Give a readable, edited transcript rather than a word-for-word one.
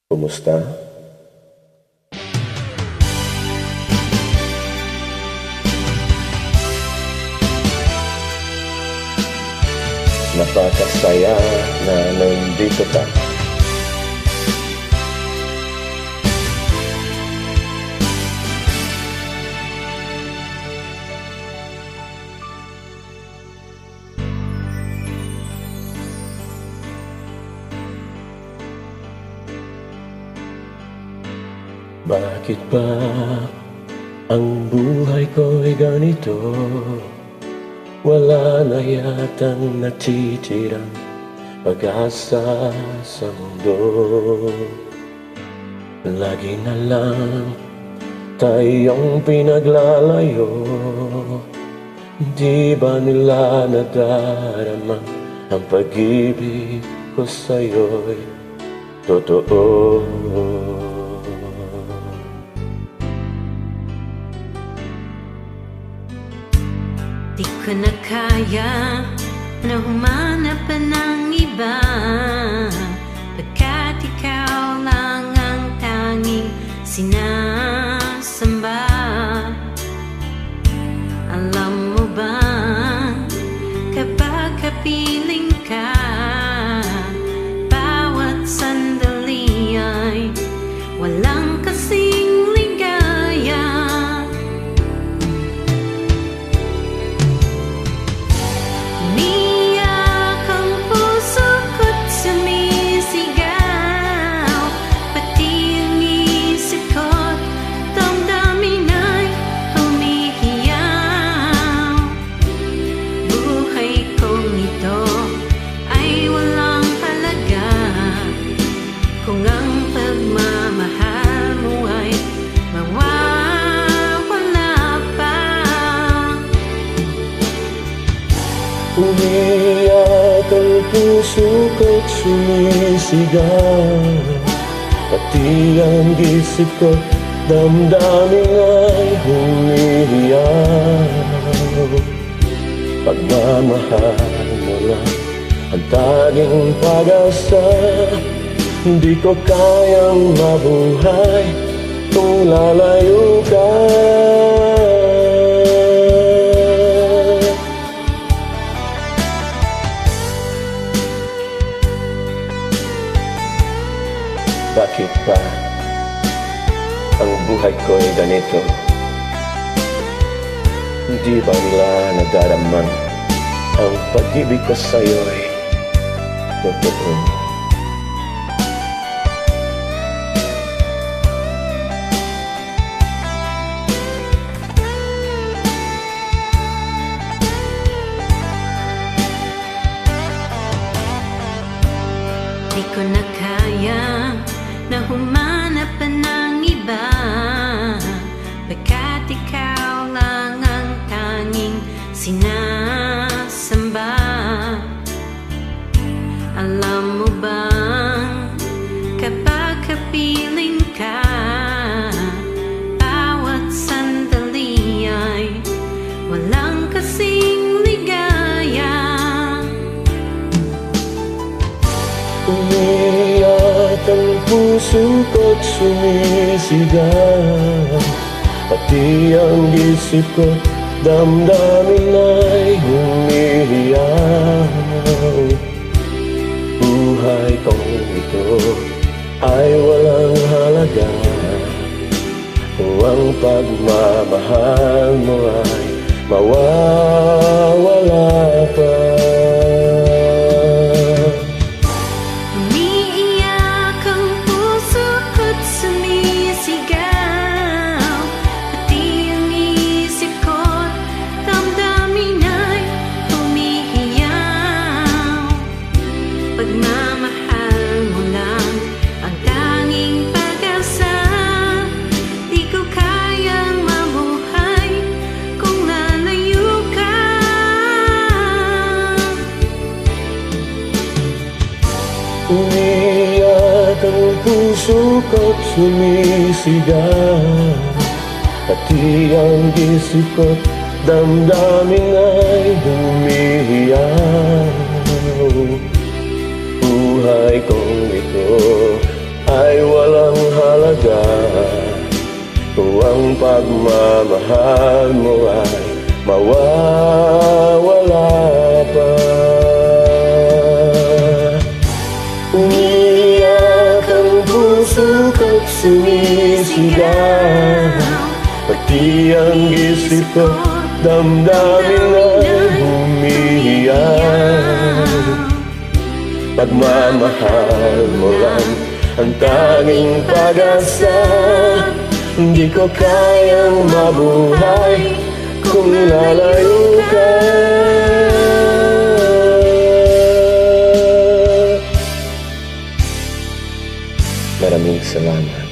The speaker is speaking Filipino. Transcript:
Kumusta? Napakasaya na nandito ka. Bakit ba ang buhay ko'y ganito? Wala na yatang natitirang pag-asa sa mundo. Lagi na lang tayong pinaglalayo. Di ba nila nadarama ang pag-ibig ko sa'yo'y totoo? Di ko na kaya na humanap pa ng iba, pagkat ikaw lang ang tanging sinasamba. Alam mo ba, kapag kapiling ka, bawat sandali ay walang kasing ligaya. Umiyak ang puso ko't sumisigaw, pati ang isip ko't damdamin ay humihiyaw. Buhay kong ito ay walang halaga kung ang pagmamahal mo ay mawawala pa. Umiyak ang puso ko't sumisigaw, pati ang isip ko damdamin ay humihiyaw. Pagmamahal mo lang ang tanging pag-asa, hindi ko kayang mabuhay kung lalayo ka. Bakit ba ang buhay ko'y ganito? Hindi ba nila nadarama ang pag-ibig ko sa'yo'y totoo? Di ko na kaya na humanap pa ng iba, pagkat ikaw lang ang tanging sinasamba. Alam mo bang kapag kapiling ka, bawat sandali ay walang kasing ligaya. Umiyak ang puso ko't sumisigaw, pati ang isip ko damdamin ay humihiyaw. Buhay kong ito ay walang halaga kung ang pagmamahal mo ay mawawala pa. Umiiyak ang puso ko't sumisigaw, pati ang isip ko't damdamin ay humihiyaw. Pagmamahal mo lang ang tanging pag-asa, di ko kayang mabuhay kung lalayo ka. Umiyak ang puso ko't sumisigaw, pati ang isip ko't damdamin ay humihiyaw. Buhay kong ito ay wala ang pagmamahal mo ay mawawala pa. Umiiyak ang puso ko't sumisigaw, pati ang isip ko, damdamin ay humihiyaw. Pagmamahal mo lang ang tanging pag-asa, hindi ko kayang mabuhay kung lalayo ka. Maraming salamat.